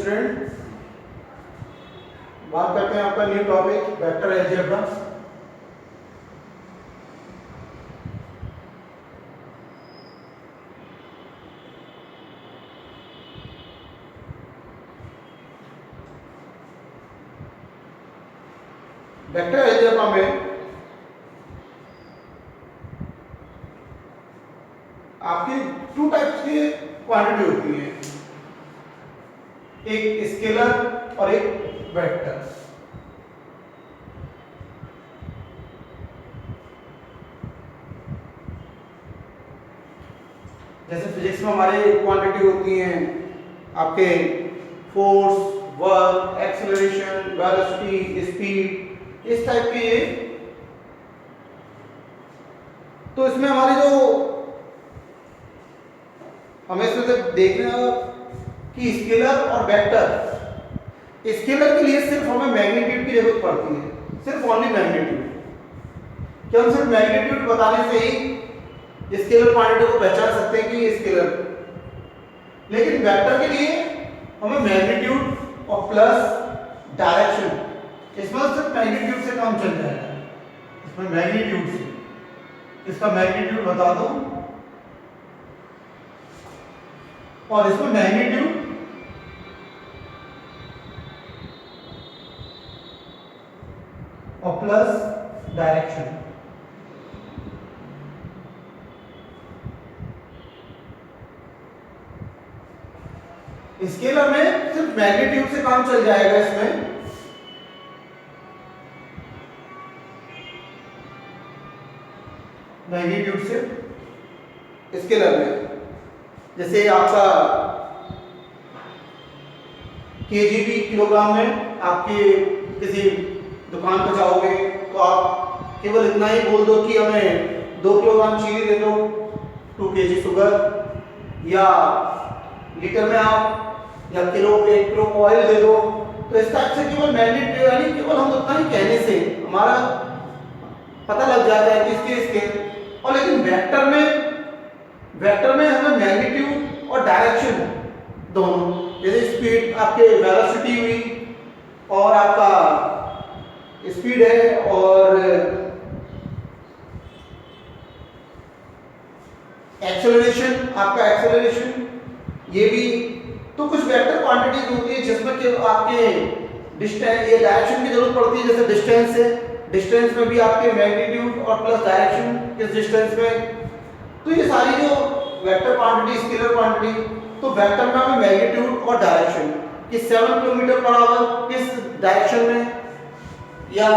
Student, बात करते हैं आपका new topic vector algebra. Vector algebra में आपकी टू टाइप्स की क्वांटिटी होती है, एक स्केलर और एक वेक्टर। जैसे फिजिक्स में हमारे क्वांटिटी होती हैं आपके force, work, acceleration, velocity, speed, इस टाइप की ये। तो इसमें हमारी जो हमें इसमें से देखना कि स्केलर और वेक्टर, स्केलर के लिए सिर्फ हमें मैग्नीट्यूड की जरूरत पड़ती है, सिर्फ ओनली मैग्नीट्यूड। क्या हम सिर्फ मैग्नीट्यूड बताने से ही स्केलर क्वांटिटी को पहचान सकते हैं कि ये स्केलर। लेकिन वेक्टर के लिए हमें मैग्नीट्यूड और प्लस डायरेक्शन, इसमें सिर्फ मैग्नीट्यूड से काम चल जाएगा। इसमें मैग्नीट्यूड से, इसका मैग्नीट्यूड बता दो और इसमें मैग्नीट्यूड और प्लस डायरेक्शन। स्केलर में सिर्फ मैग्नीट्यूड से काम चल जाएगा। इसमें मैग्नीट्यूड से स्केलर में, जैसे आपका केजीबी किलोग्राम में आपके किसी दुकान पर जाओगे तो आप केवल इतना ही बोल दो कि हमें 2 किलोग्राम चीनी दे दो, 2 kg शुगर, या लीटर में आप या किलो 1 किलो ऑयल दे दो। तो इस टाइप से केवल मैग्नीट्यूड, यानी केवल हम उतना ही कहने से हमारा पता लग जाता है कि इसके स्केल। और लेकिन वेक्टर में हमें मैग्नीट्यूड और डायरेक्शन दोनों, जैसे स्पीड आपके वेलोसिटी हुई और आपका स्पीड है और एक्सेलरेशन, आपका एक्सेलरेशन, ये भी। तो कुछ वेक्टर क्वांटिटीज होती है जिसमें कि आपके डिस्टेंस, ये डायरेक्शन की जरूरत पड़ती है। जैसे डिस्टेंस है, डिस्टेंस में भी आपके मैग्नीट्यूड और प्लस डायरेक्शन किस डिस्टेंस में। तो ये सारी जो वेक्टर क्वांटिटी, स्केलर क्वांटिटी, तो वेक्टर में हमें मैग्नीट्यूड और डायरेक्शन कि 7 किलोमीटर पर आवर किस डायरेक्शन में, या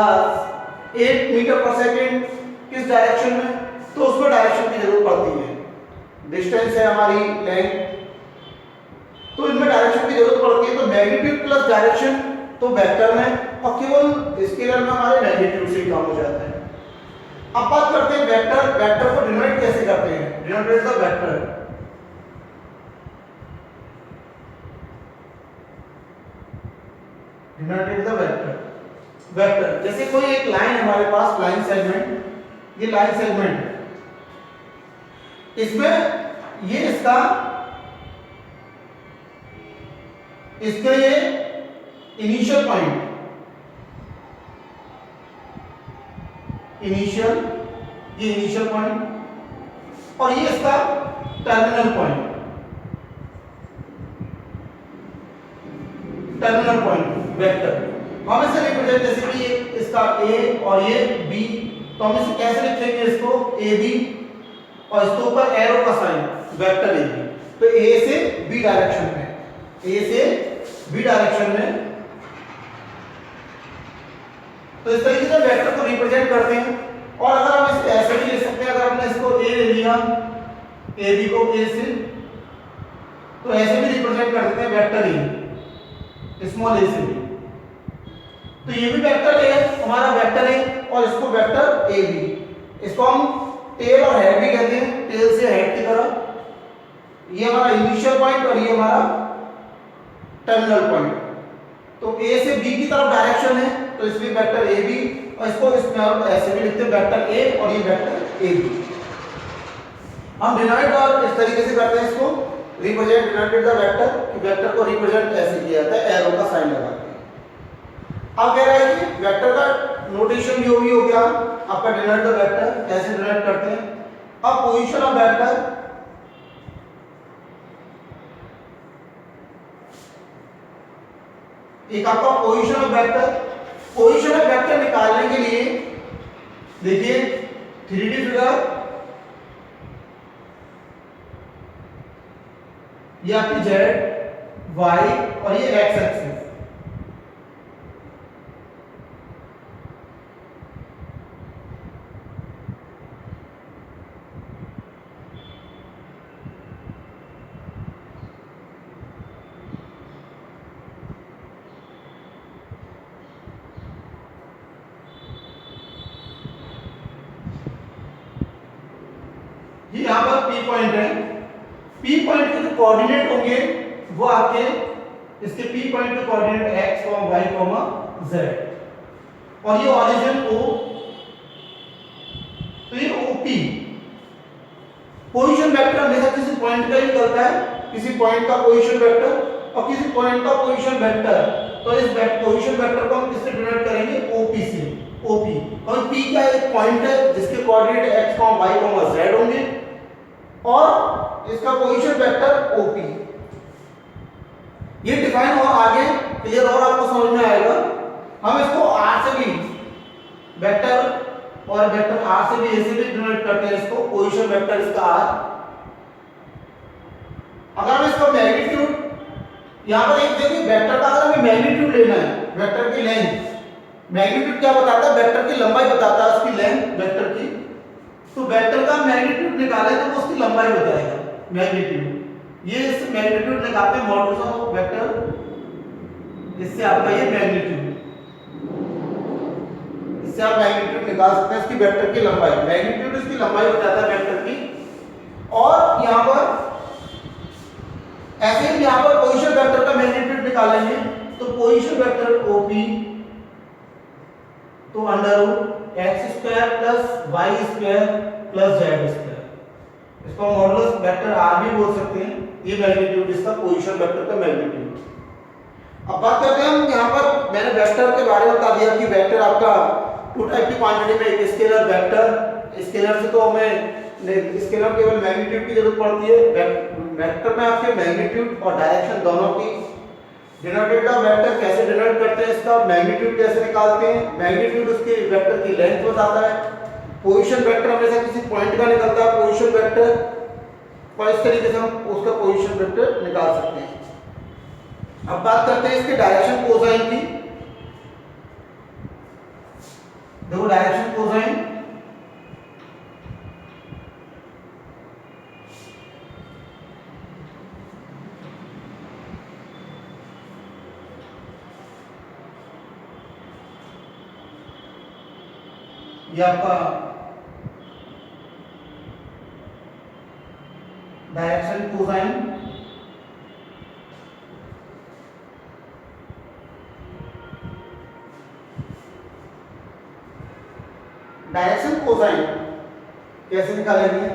8 मीटर पर सेकेंड किस डायरेक्शन में, तो उसमें डायरेक्शन की जरूरत पड़ती है। डिस्टेंस है हमारी लेंथ, तो इनमें डायरेक्शन की जरूरत पड़ती है। तो मैग्नीट्यूड प्लस डायरेक्शन तो वेक्टर में, और केवल स्केलर में हमारे मैग्नीट्यूड से ही काम हो जाता है। अब बात करते हैं वेक्टर। वेक्टर को डिनोट कैसे करते हैं? Denotate the vector. Denotate the vector. Vector जैसे कोई एक लाइन हमारे पास, लाइन सेगमेंट, ये लाइन सेगमेंट है, इसमें ये इसका ये इनिशियल पॉइंट, ये इनिशियल पॉइंट, और ये इसका टर्मिनल पॉइंट, वेक्टर। हम इसे रिप्रेजेंट, जैसे कि ये इसका ए और ये बी, तो हम इसे कैसे लिखेंगे? इसको ए बी, और इसके ऊपर एरो का साइन, वेक्टर ए बी। तो ए से बी डायरेक्शन में, ए से बी डायरेक्शन में, तो इस तरीके से वेक्टर को रिप्रेजेंट करते हैं। और अगर हम इसे ऐसे भी ले सकते हैं, अगर हमने इसको ए ले लिया, ए बी को ए से, तो ऐसे भी रिप्रेजेंट कर देते हैं वेक्टर ए, स्मॉल ए से भी। तो ये भी वेक्टर ए है हमारा, वेक्टर ए, और इसको वेक्टर ए बी। इसको हम टेल और हेड भी कहते हैं, टेल से हेड की तरह। ये हमारा इनिशियल पॉइंट और ये हमारा टर्मिनल पॉइंट। तो ए से बी की तरफ डायरेक्शन है, तो इसलिए वेक्टर ए बी, और इसको इसमें ऐसे भी लिखते हैं वेक्टर ए, और ये वेक्टर ए बी। हम डिनोट और इस तरीके से करते हैं इसको रिप्रेजेंट डिनोटेड द वेक्टर, कि वेक्टर को रिप्रेजेंट ऐसे किया जाता है एरो का साइन लगा के। अब कह रहा है कि वेक्टर का नोटेशन जो भी हो गया आपका डिनोट द वेक्टर, कैसे डिनोट करते हैं। अब पोजीशन ऑफ वेक्टर, एक आपका position of vector, position of vector निकालने के लिए देखिए 3D फिगर, ये आपकी जेड, वाई और ये एक्स एक्सिस। ये यहां पर P पॉइंट है। P पॉइंट के जो कोऑर्डिनेट होंगे वो आपके इसके P पॉइंट के कोऑर्डिनेट x, y, z, और ये ओरिजिन O, तो ये OP। पोजीशन वेक्टर हमेशा किसी पॉइंट का ही निकलता है, किसी पॉइंट का पोजीशन वेक्टर और किसी पॉइंट का पोजीशन वेक्टर। तो इस पोजीशन वेक्टर को हम किससे डिनोट करेंगे? OP से। OP और P का एक पॉइंट है जिसके कोऑर्डिनेट x, y, z होंगे और इसका पोजीशन वेक्टर OP। ये डिफाइन और आगे क्लियर और आपको समझ में आएगा। हम इसको R से भी वेक्टर और वेक्टर R से भी ऐसे भी डिनोट करते हैं इसको, पोजीशन वेक्टर इसका R। अगर हम इसका मैग्नीट्यूड यहां पर एक देखिए, वेक्टर का अगर हमें मैग्नीट्यूड लेना है, वेक्टर की लेंथ, मैग्नीट्यूड क्या बताता है? वेक्टर की लंबाई बताता है, उसकी लेंथ वेक्टर की। तो वेक्टर का मैग्नीट्यूड निकाले तो वो उसकी लंबाई बताएगा, मैग्नीट्यूड। ये इस मैग्नीट्यूड निकालते हैं मॉडुलस ऑफ वेक्टर, इससे आपका ये मैग्नीट्यूड, इससे आप मैग्नीट्यूड निकाल सकते हैं इसकी वेक्टर की लंबाई। मैग्नीट्यूड इसकी लंबाई बताता है वेक्टर की। और यहां पर ऐसे ही यहां पर पोजीशन वेक्टर का मैग्नीट्यूड निकालेंगे तो पोजीशन वेक्टर OP तो √x² + y² + z², इसको मॉडुलस वेक्टर R भी बोल सकते हैं। ये मैग्नीट्यूड इसका पोजीशन वेक्टर का मैग्नीट्यूड। अब बात करते हैं हम, यहां पर मैंने वेक्टर के बारे में बता दिया कि वेक्टर आपका टू टाइप की क्वांटिटी में, एक स्केलर वेक्टर। स्केलर से तो हमें स्केलर केवल मैग्नीट्यूड की जरूरत पड़ती है, वेक्टर में आपके मैग्नीट्यूड और डायरेक्शन दोनों की। डिनोटेड द वेक्टर कैसे डिनोट करते हैं, इसका मैग्नीट्यूड कैसे निकालते हैं? मैग्नीट्यूड उसके वेक्टर की लेंथ बताता है। पोजीशन वेक्टर हमेशा किसी पॉइंट का निकलता है, पोजीशन वेक्टर, और इस तरीके से हम उसका पोजीशन वेक्टर निकाल सकते हैं। अब बात करते हैं इसके डायरेक्शन कोसाइन की। देखो डायरेक्शन कोसाइन, ये आपका डायरेक्शन कोसाइन, डायरेक्शन कोसाइन कैसे निकालेंगे?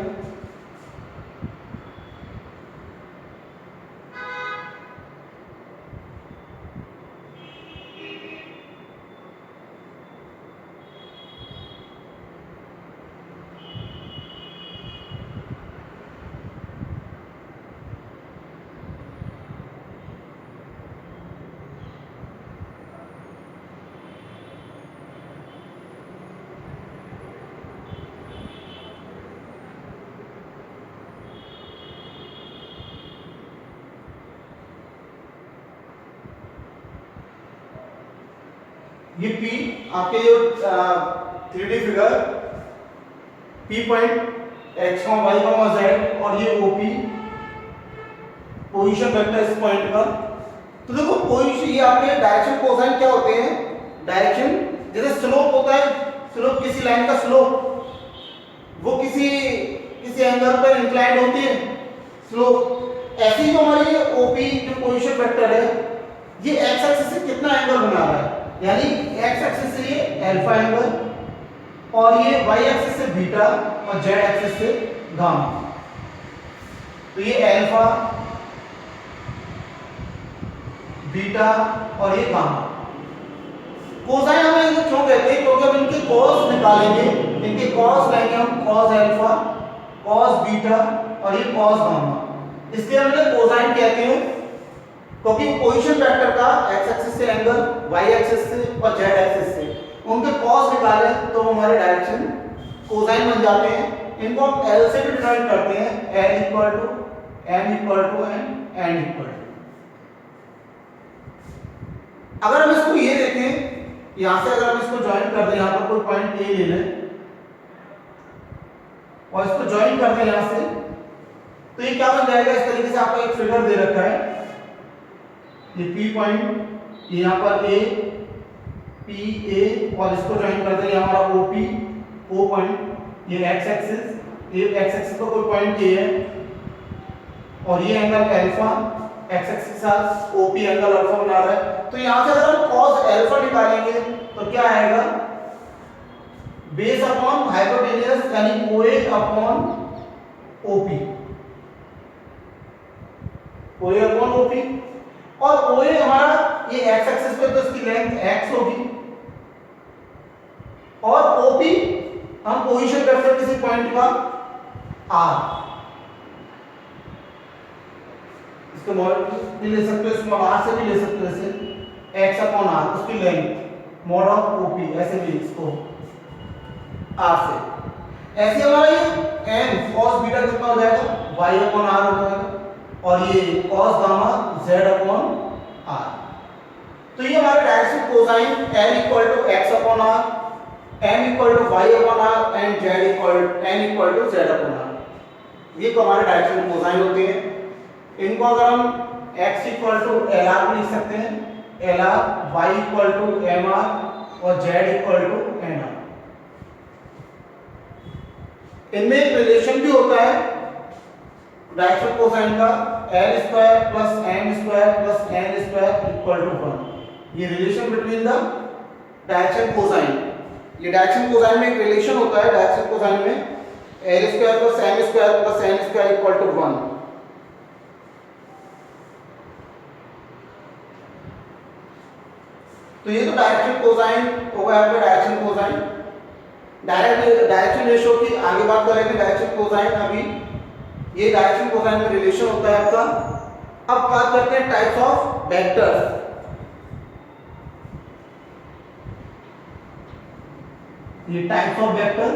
ये P आपके जो 3D figure, P point x, y, z और ये OP पोजीशन वेक्टर इस पॉइंट का। तो देखो पोजीशन, ये आपके डायरेक्शन कोसाइन क्या होते हैं? डायरेक्शन, जैसे स्लोप होता है, स्लोप किसी लाइन का स्लोप वो किसी एंगल पर इंक्लाइंड होती है स्लोप। ऐसे ही जो हमारी OP जो पोजीशन वेक्टर है, ये x एक्सिस से कितना एंगल बना रहा है, यानी x एक्सिस से ये अल्फा एंगल और ये y एक्सिस से बीटा और z एक्सिस से गामा। तो ये अल्फा बीटा और ये गामा। कोसाइन हमें इनको क्यों कहते हैं? क्योंकि अब इनके कॉस निकालेंगे, इनके कॉस लेंगे हम, कॉस अल्फा, कॉस बीटा और ये कॉस गामा, इसलिए हम इन्हें कोसाइन कहते हैं। क्योंकि पोजीशन वेक्टर का एक्स एक्सिस से एंगल, वाई एक्सिस से और जेड एक्सिस से उनके कॉस निकाले तो हमारे डायरेक्शन कोसाइन बन जाते हैं। इनको हम एल से भी डिनोट करते हैं, L equal to M equal to N equal to. अगर हम इसको ये देखें, यहां से अगर हम इसको ज्वाइन कर दें, यहां पर कोई पॉइंट ए ले लें और इसको ज्वाइन कर दें यहां से, तो ये क्या बन जाएगा? इस तरीके से आपका एक फिगर दे रखा है, ये पी पॉइंट, यहां पर ए पी ए और इसको ज्वाइन कर दें, ये हमारा ओ पी ओ पॉइंट, ये एक्स एक्सिस, ये एक्स एक्सिस का कोई पॉइंट ए है और ये एंगल अल्फा, एक्स एक्सिस के साथ ओपी एंगल अल्फा बना रहा है। तो यहां से अगर हम cos अल्फा निकालेंगे तो क्या आएगा? बेस अपॉन हाइपोटेन्यूज यानी OA upon OP, OA upon OP, और OA हमारा ये एक्स एक्सिस पे तो इसकी लेंथ x होगी और OP हम पोजीशन वेक्टर किसी पॉइंट का r, इसको मॉड भी ले सकते हो, इसको r से भी ले सकते हो, जैसे x अपॉन r उसकी लेंथ मॉड ऑफ OP, ऐसे भी इसको r से। ऐसे हमारा ये n cos बीटा कितना हो जाएगा? y अपॉन r हो जाएगा और ये cos gamma z upon r। तो ये हमारे direction cosine l equal to x upon r, m equal to y upon r and z equal n equal to z upon r, ये तो हमारे डायरेक्शन कोसाइन होते हैं। इनको अगर हम x equal to L R भी लिख सकते हैं, L R, Y equal to M R और z equal to N R. इनमें एक रिलेशन भी होता है डायरेक्शन कोसाइन का, L square plus M square plus N square equal to 1, ये relation between the direction cosine. ये डायरेक्शन कोसाइन में एक रिलेशन होता है, डायरेक्शन कोसाइन में L square plus M square plus N square equal to 1। तो ये तो डायरेक्शन कोसाइन हो गया आपका डायरेक्शन कोसाइन। डायरेक्शन रेशियो की आगे बात करेंगे, डायरेक्शन कोसाइन, अभी ये डायरेक्शन कोसाइन में रिलेशन होता है आपका। अब बात करते हैं टाइप्स ऑफ वेक्टर्स। ये types of vector,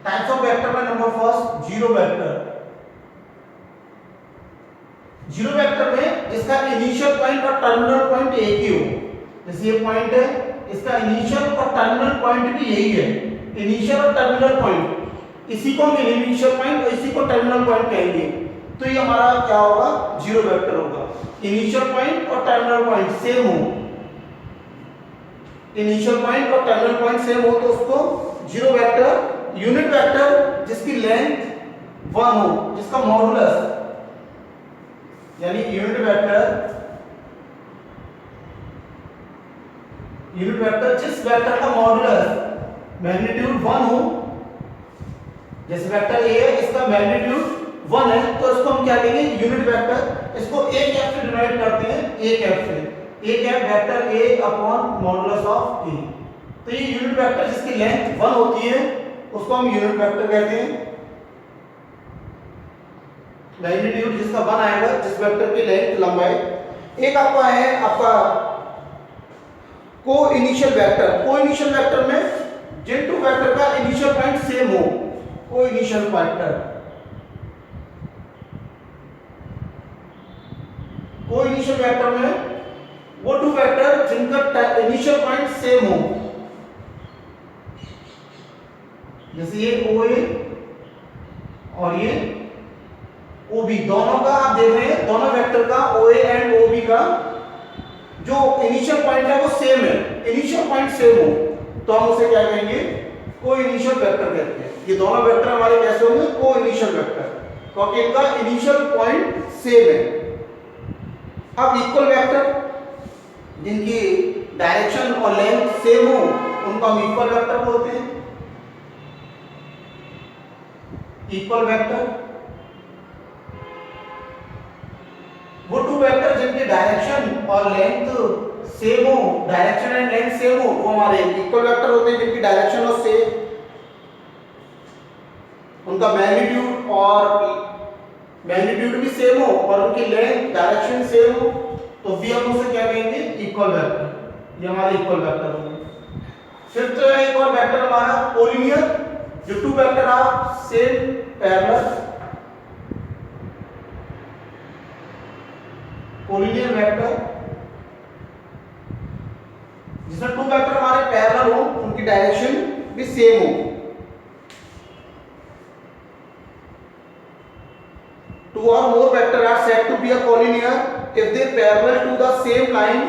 types of vector में number first zero vector. Zero vector में जिसका इनिशियल पॉइंट और टर्मिनल पॉइंट एक ही हो, जैसे ये पॉइंट है, इसका इनिशियल और टर्मिनल पॉइंट भी यही है, इनिशियल और टर्मिनल पॉइंट, इसी को हम इनिशियल पॉइंट और इसी को टर्मिनल पॉइंट कहेंगे। तो ये हमारा क्या होगा? जीरो वेक्टर होगा। इनिशियल पॉइंट और टर्मिनल पॉइंट सेम हो, इनिशियल पॉइंट और टर्मिनल पॉइंट सेम हो तो उसको जीरो वेक्टर। यूनिट वेक्टर जिसकी लेंथ 1 हो, जिसका मॉडुलस यानी यूनिट वेक्टर जिस वेक्टर का मॉडुलस मैग्नीट्यूड 1 हो, जैसे वेक्टर ए है, इसका मैग्नीट्यूड 1 है तो इसको हम क्या कहेंगे? Unit vector. इसको ए कैप से डिनोट करते हैं, ए कैप से, A cap vector A upon modulus of A. तो ये यूनिट वेक्टर जिसकी लेंथ 1 होती है उसको हम यूनिट वेक्टर कहते हैं। मैग्नीट्यूड जिसका 1 आएगा, जिस वेक्टर की लेंथ लंबाई। एक आपका है आपका को इनिशियल वेक्टर। को इनिशियल वेक्टर में जिन टू वेक्टर का इनिशियल पॉइंट सेम हो, को इनिशियल वेक्टर। को इनिशियल वेक्टर में वो टू वेक्टर जिनका इनिशियल पॉइंट सेम हो, जैसे ये OA और ये OB, दोनों का आप देख रहे हैं, दोनों वेक्टर का OA एंड OB का जो इनिशियल पॉइंट है वो सेम है, इनिशियल पॉइंट सेम हो तो हम उसे क्या कहेंगे? को इनिशियल वेक्टर कहते हैं। ये दोनों वेक्टर हमारे कैसे होंगे? को इनिशियल वेक्टर, क्योंकि इनका इनिशियल पॉइंट सेम है। अब इक्वल वेक्टर, जिनकी डायरेक्शन और लेंथ सेम हो उनको हम इक्वल वेक्टर बोलते हैं। इक्वल वेक्टर वो टू वेक्टर जिनकी डायरेक्शन और लेंथ सेम हो, डायरेक्शन एंड लेंथ सेम हो, वो हमारे इक्वल वेक्टर होते हैं। जिनकी डायरेक्शन और सेम, उनका मैग्नीट्यूड भी सेम हो और उनकी लेंथ डायरेक्शन सेम हो, तो भी हम उसे क्या कहेंगे, इक्वल वेक्टर। ये हमारे इक्वल वेक्टर होंगे। फिफ्थ एक और वेक्टर हमारा कोलिनियर, जो two vector are same parallel, collinear vector जिसमें टू वेक्टर हमारे पैरेलल हो, उनकी डायरेक्शन भी सेम हो। Two or more vectors are said to be a collinear if they parallel to the same line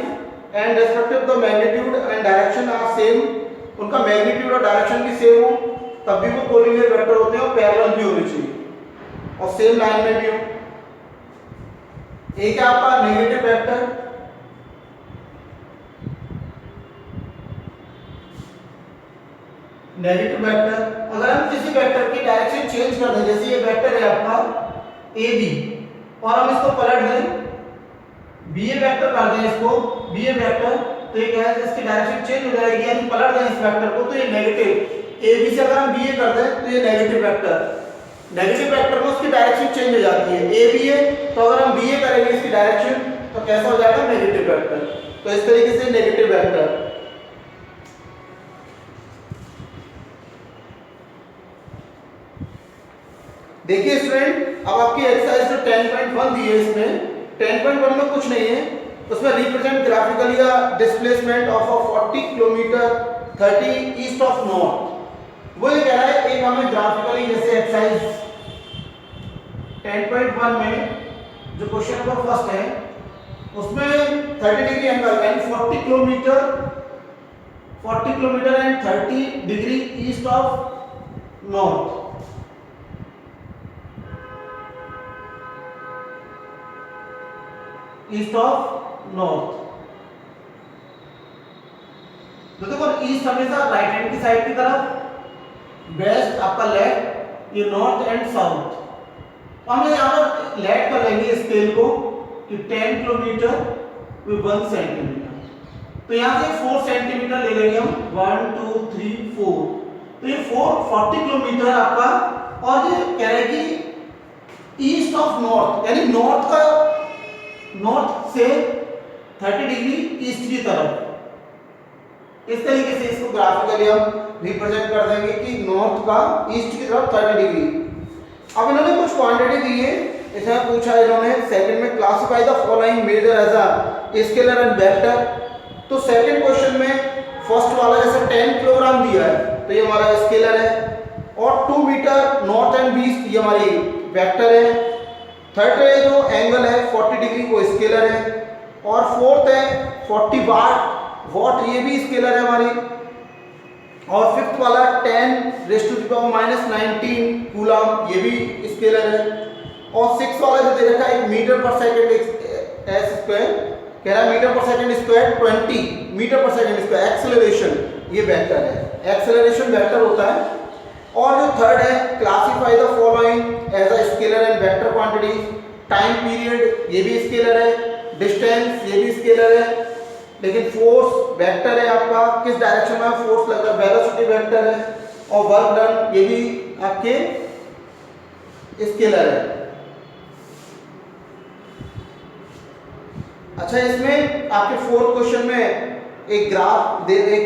and respective the magnitude and direction are same, उनका magnitude और direction भी same हो, तब भी वो कोलिनियर वेक्टर होते हैं और पैरेलल भी होने चाहिए और सेम लाइन में भी हो। एक है आपका नेगेटिव वेक्टर, नेगेटिव वेक्टर अगर हम किसी वेक्टर की डायरेक्शन चेंज कर दें, जैसे ये वेक्टर है आपका ए बी और हम इसको पलट दें, बी ए वेक्टर कर दें इसको बी ए वेक्टर, तो ये क्या है, इसकी डायरेक्शन चेंज हो जाएगी, यानी पलट दें इस वेक्टर को, तो ये नेगेटिव, ए बी से अगर हम बी ए कर दें तो ये नेगेटिव वेक्टर में उसकी डायरेक्शन चेंज हो जाती है। ए बी है तो अगर हम बी ए करेंगे इसकी डायरेक्शन, तो कैसा हो जाएगा, नेगेटिव वेक्टर। तो इस तरीके से नेगेटिव वेक्टर। देखिए स्टूडेंट, अब आपकी एक्सरसाइज जो 10.1 दी है, इसमें 10.1 में कुछ नहीं है, उसमें represent graphically a displacement of a 40 kilometre 30 east of north. वो ये कह रहा है, एक हमें ग्राफिकली, जैसे एक्सरसाइज 10.1 में जो क्वेश्चन नंबर फर्स्ट है उसमें 30 degree angle and 40 kilometre and 30 degree east of north. East of north, तो देखो ईस्ट हमेशा राइट हैंड की साइड की तरफ, वेस्ट आपका लेफ्ट, ये नॉर्थ एंड साउथ। तो हम यहाँ पर लेट कर लेंगे स्केल को कि 10 किलोमीटर with 1 सेंटीमीटर, तो यहाँ से 4 सेंटीमीटर ले लेंगे हम, 1 2 3 4, तो ये 40 किलोमीटर आपका। और ये कह रहे हैं कि ईस्ट ऑफ नॉर्थ, यानी नॉर्थ से 30 डिग्री ईस्ट की तरफ। इस तरीके से इसको ग्राफिकली हम रिप्रेजेंट कर देंगे कि नॉर्थ का ईस्ट की तरफ 30 डिग्री। अब इन्होंने कुछ क्वांटिटी दी है, इसमें पूछा इन्होंने सेकंड में, classify the following measure as a scalar and vector. तो सेकंड क्वेश्चन में फर्स्ट वाला जैसे 10 किलोग्राम दिया है, तो ये हमारा स्केलर है, और 2 मीटर नॉर्थ एंड ईस्ट ये हमारी वेक्टर है। थर्ड है जो एंगल है 40 डिग्री वो स्केलर है, और फोर्थ है 40 वाट ये भी स्केलर है हमारी, और फिफ्थ वाला 10⁻⁻19 कूलम ये भी स्केलर है, और सिक्स वाला जो दे रखा है 1 मीटर पर सेकंड एस स्क्वायर, कह रहा है मीटर पर सेकंड स्क्वायर 20 मीटर पर सेकंड स्क्वायर एक्सेलरेशन, ये वेक्टर है, एक्सेलरेशन वेक्टर होता है। और जो थर्ड है classify the following as a scalar and vector quantities. Time period ये भी स्केलर है, डिस्टेंस ये भी स्केलर है, लेकिन फोर्स वेक्टर है आपका, किस डायरेक्शन में फोर्स लग रहा है वेलोसिटी वेक्टर है, और वर्क डन ये भी आपके स्केलर है। अच्छा, इसमें आपके फोर्थ क्वेश्चन में एक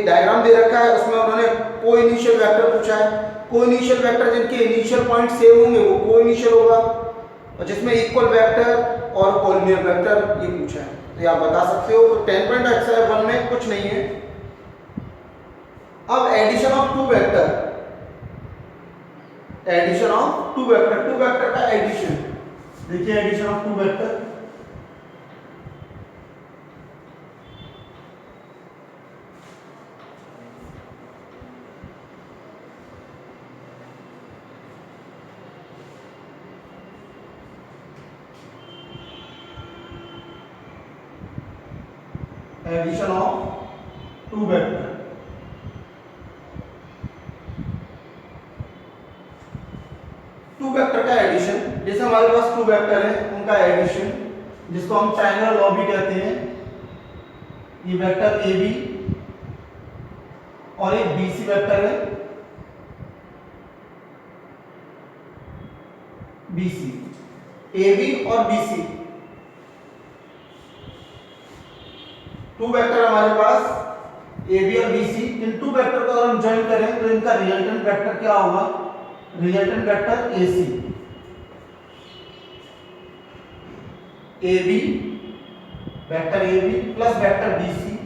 डायग्राम दे रखा है, उसमें उन्होंने को इनिशियल वेक्टर पूछा है। को इनिशियल वेक्टर जिनके इनिशियल पॉइंट सेम होंगे वो को इनिशियल होगा, और जिसमें इक्वल वेक्टर और कोलिनियर वेक्टर ये पूछा है, तो ये आप बता सकते हो। तो 10.1 में कुछ नहीं है। अब addition of two vector, two vector का एडिशन देखिए, addition of two vector. Addition of two vector. Two vector का एडिशन, जैसे हमारे पास टू वेक्टर है उनका एडिशन, जिसको हम ट्रायंगुलर लॉ भी कहते हैं। ये वेक्टर ए बी और एक बी सी वेक्टर है बी सी, ए बी और बी सी टू वेक्टर हमारे पास ए बी और बी सी। इन टू वेक्टर को अगर हम ज्वाइन करें तो इनका रिजल्टेंट वेक्टर क्या होगा? Resultant vector A C, A B vector A B plus vector B C,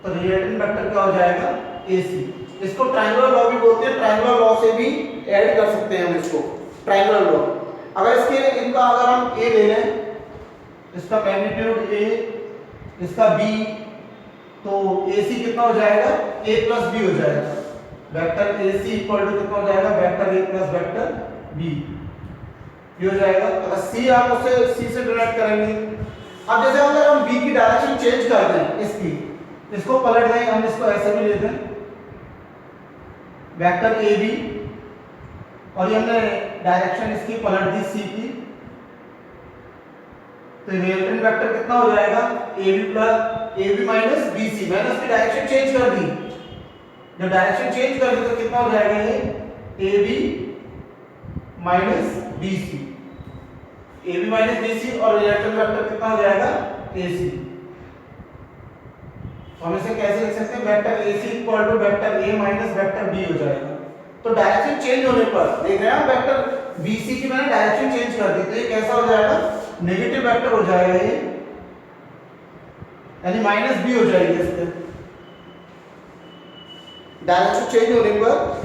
तो रिजल्टेंट वेक्टर क्या हो जाएगा? ए सी। इसको ट्रायंगुलर लॉ भी बोलते हैं, ट्रायंगुलर लॉ से भी ऐड कर सकते हैं हम इसको, ट्रायंगुलर लॉ। अगर इसके इनका अगर हम ए ले लें, इसका मैग्नीट्यूड ए, इसका बी, तो ए सी कितना हो जाएगा? ए प्लस बी हो जाएगा। Vector A C equal to कितना हो जाएगा? Vector A plus vector B, ये हो जाएगा। अगर सी आप उसे सी से डिनोट करेंगे। अब जैसे अगर हम बी की डायरेक्शन चेंज कर दें, इसको पलट दें, हम इसको ऐसे भी ले दें वेक्टर ए बी, और ये हमने डायरेक्शन इसकी पलट दी सी की, तो रिजल्टेंट वेक्टर कितना हो जाएगा? A B plus A B minus B C. मैंने उसकी डायरेक्शन चेंज कर दी, जब डायरेक्शन चेंज कर दी तो कितना हो जाएगा? ये A B minus B C, A B minus B C, और रिजल्टेंट वेक्टर कितना हो जाएगा? ए सी। हम इसे कैसे लिख सकते हैं? Vector A C equal to vector A minus vector B हो जाएगा। तो डायरेक्शन चेंज होने पर देख रहे हैं वेक्टर बी सी की मैंने डायरेक्शन चेंज कर दी, तो ये कैसा हो जाएगा? नेगेटिव वेक्टर हो जाएगा ये, यानी माइनस बी हो जाएगी इसके डायरेक्शन चेंज होने पर।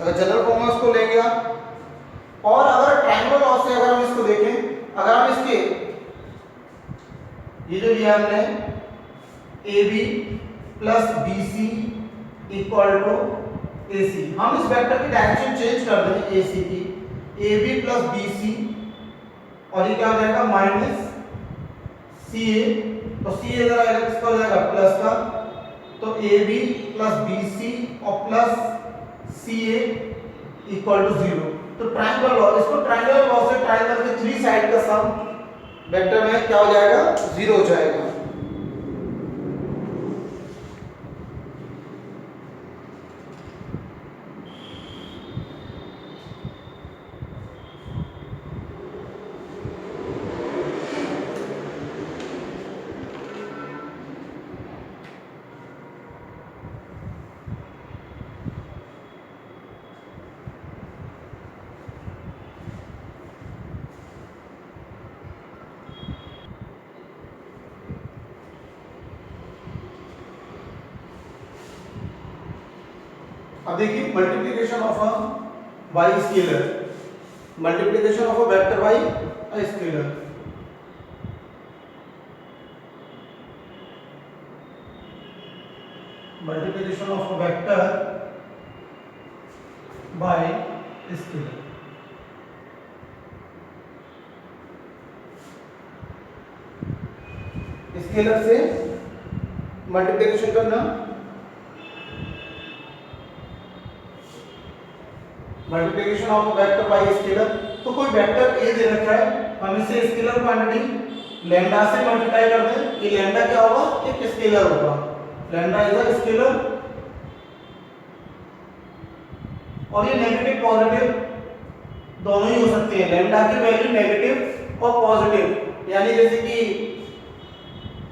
अगर जनरल फॉर्म में उसको लेंगे आप, और अगर ट्रायंगुलर लॉ से अगर हम इसको देखें, अगर हम इसके ये जो लिया हमने A B plus B C equal to A C, हम इस वेक्टर की डायरेक्शन चेंज कर दें ए सी की, A B plus B C, और ये क्या हो जाएगा? माइनस सी ए, तो सी ए इधर आएगा, किसका हो जाएगा? प्लस का, तो A B plus B C और plus C A equal to 0। तो ट्रायंगुलर लॉ, इसको ट्रायंगुलर लॉ से ट्रायंगल के थ्री साइड का सम वेक्टर में क्या हो जाएगा? 0 हो जाएगा। अब देखिए multiplication of a by scalar, multiplication of a vector by a scalar. Multiplication of a vector by scalar. Scalar से मल्टीप्लिकेशन करना, multiplication of vector by scalar. तो कोई वेक्टर ए दे रखा है, हम इसे स्केलर क्वांटिटी लैम्डा से मल्टीप्लाई कर दें, ये लैम्डा क्या होगा? एक स्केलर होगा, लैम्डा इज अ स्केलर, और ये नेगेटिव पॉजिटिव दोनों ही हो सकते हैं। लैम्डा की वैल्यू नेगेटिव और पॉजिटिव, यानी जैसे कि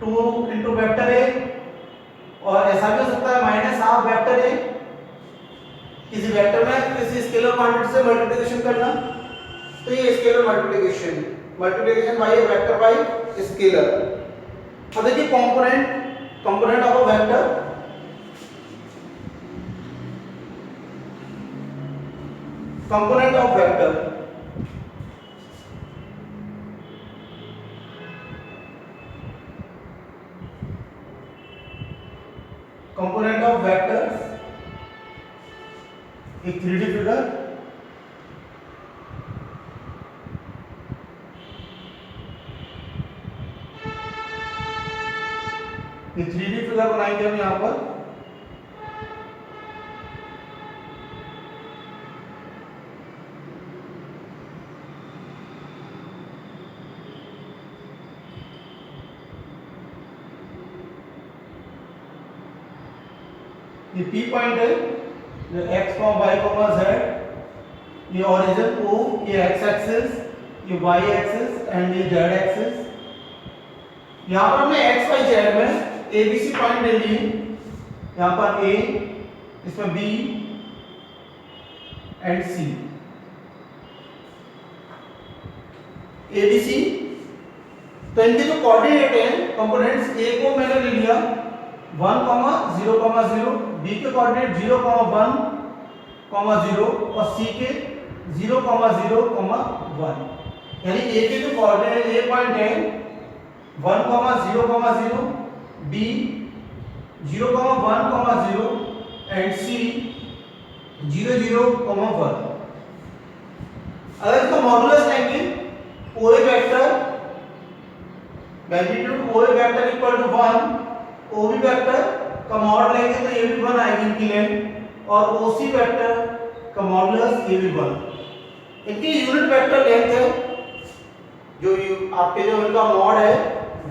2 इंटू वेक्टर ए, और ऐसा भी हो सकता है माइनस हाफ वेक्टर ए। किसी वेक्टर में किसी स्केलर क्वांटिटी से मल्टीप्लिकेशन करना, तो ये scalar multiplication, multiplication by vector by scalar. अब देखिए component of a vector, component of vector, component of vectors, एक 3D फिगर, ये 3D फिगर बनाएंगे हम यहाँ पर। ये P पॉइंट है, जो x, y, z, ये ओरिजिन O, ये x एक्सिस, ये y एक्सिस एंड ये z एक्सिस। यहाँ पर हमने x, y, z में ABC पॉइंट ले लिए, यहाँ पर A, इसमें B एंड C, ABC। तो इनके जो कोऑर्डिनेट हैं कंपोनेंट्स, A को मैंने ले लिया 1, 0, 0, B के कोऑर्डिनेट 0, 1, 0 और C के 0, 0, 1। यानी A के जो कोऑर्डिनेट A पॉइंट है 1, 0, 0, B 0, 1, 0 एंड C 0, 0, 1। अगर इसका मॉडुलस लेंगे OA vector magnitude OA vector equal to 1, OB vector का मॉड लेंगे तो ये भी 1 आएगी इनकी लेंथ, और OC वेक्टर का मॉडुलस ये भी 1। इनकी यूनिट वेक्टर लेंथ है जो आपके जो इनका मॉड है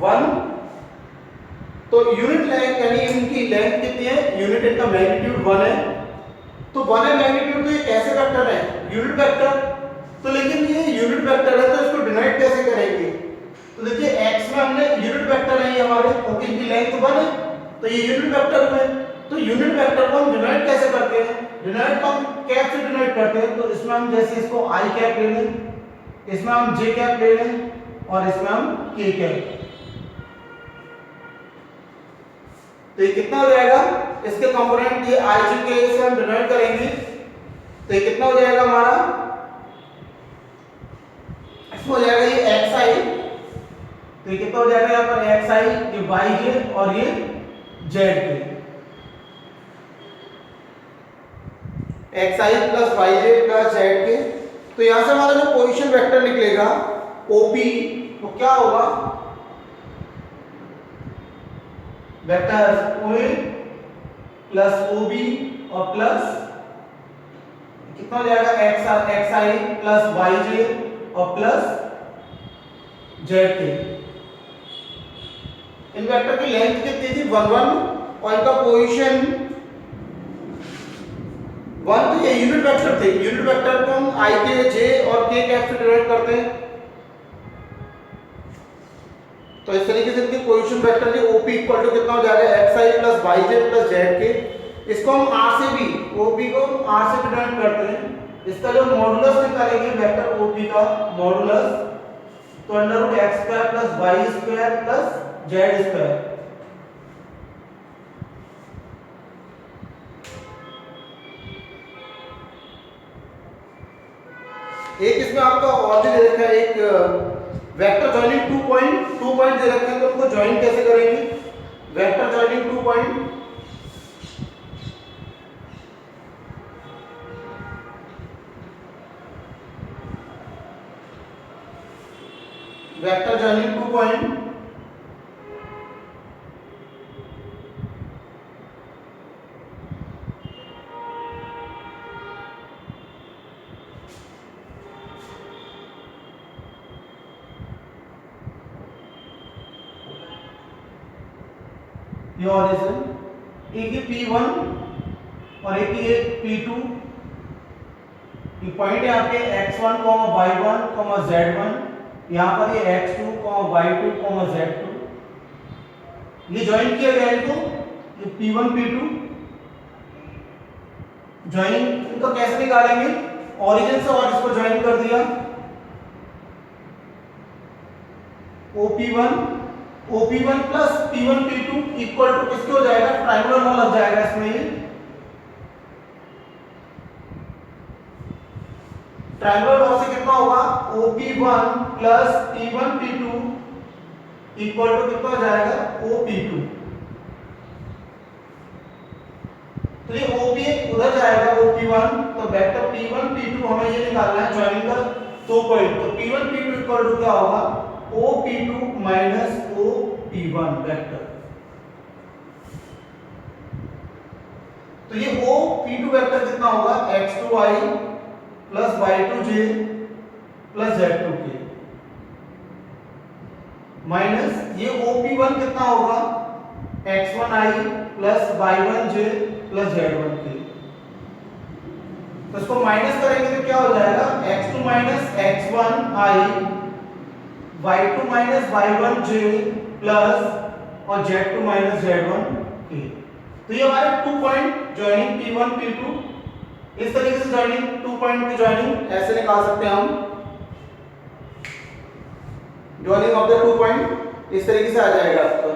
1, तो यूनिट लेंथ यानी इनकी लेंथ कितनी है, यूनिट इनका मैग्नीट्यूड 1 है, तो 1 है मैग्नीट्यूड, तो ये कैसे वेक्टर है, यूनिट वेक्टर। तो लेकिन ये यूनिट वेक्टर है तो इसको डिनोट कैसे करेंगे, तो देखिए x में हमने यूनिट वेक्टर है ये हमारे, क्योंकि इनकी लेंथ 1 है तो ये यूनिट वेक्टर में, तो यूनिट वेक्टर को हम डिनोट कैसे करते हैं, डिनोट को हम कैप से डिनोट करते हैं। तो इसमें हम जैसे इसको i कैप ले लें, इसमें हम j कैप ले लें और इसमें हम k कैप। तो ये कितना हो जाएगा, इसके कंपोनेंट ये i j k से हम डिनोट करेंगे तो ये कितना हो जाएगा हमारा, इसमें हो जाएगा ये xi, तो ये कितना हो जाएगा यहाँ पर xi, ये yj और ये zk, xi plus yj plus zk। तो यहाँ से हमारा जो पोजीशन वेक्टर निकलेगा OP वो क्या होगा, वेक्टर OA प्लस OB और प्लस कितना हो जाएगा xi प्लस yj और प्लस zk। इन वेक्टर की लेंथ कितनी थी 1, 1 और इनका पोजीशन 1, तो ये यूनिट वेक्टर थे, यूनिट वेक्टर को हम i के j और k कैप से डिनोट करते हैं। तो इस तरीके से इनकी पोजीशन वेक्टर जी OP इक्वल टू कितना हो जाएगा xi plus yj plus zk। इसको हम r से भी, OP को r से डिनोट करते हैं, इसका जो मॉडुलस निकालेंगे वेक्टर OP का मॉडुलस, तो under root x square plus y square plus z square. एक इसमें आपका और भी दे रखा है, एक वेक्टर जॉइनिंग 2 पॉइंट दे रखे हैं, तो उनको जॉइन कैसे करेंगे, vector joining 2 point. Vector joining 2 point ये ओरिजिन, एक ये P1 और एक ये P2, ये पॉइंट है आपके x1, y1, z1, यहाँ पर ये x2, y2, z2, ये ज्वाइन किया गया इनको, ये P1 P2 ज्वाइन, इनको कैसे निकालेंगे, ओरिजिन से और इसको ज्वाइन कर दिया, OP1 plus P1 P2 equal to किसके हो जाएगा, ट्रायंगुलर लॉ लग जाएगा इसमें, ये ट्रायंगुलर लॉ से कितना होगा, OP1 plus P1 P2 equal to कितना हो जाएगा, OP2। तो ये OP उधर जाएगा OP1, तो वेक्टर P1 P2 हमें ये निकालना है ज्वाइनिंग का 2 पॉइंट, तो P1 P2 इक्वल टू क्या होगा, OP2 माइनस OP1 वेक्टर। तो ये ओ P2 वेक्टर कितना होगा x2i plus y2j plus z2k minus ये OP1 कितना होगा x1i plus y1j plus z1k। तो इसको माइनस करेंगे तो क्या हो जाएगा x2 minus x1i y2 minus y1j plus और z2 माइनस z1k। तो ये हमारे 2 पॉइंट जॉइनिंग P1 P2 इस तरीके से जॉइनिंग 2 पॉइंट की जॉइनिंग ऐसे निकाल सकते हैं हम। जॉइनिंग ऑफ द 2 पॉइंट इस तरीके से आ जाएगा आपका।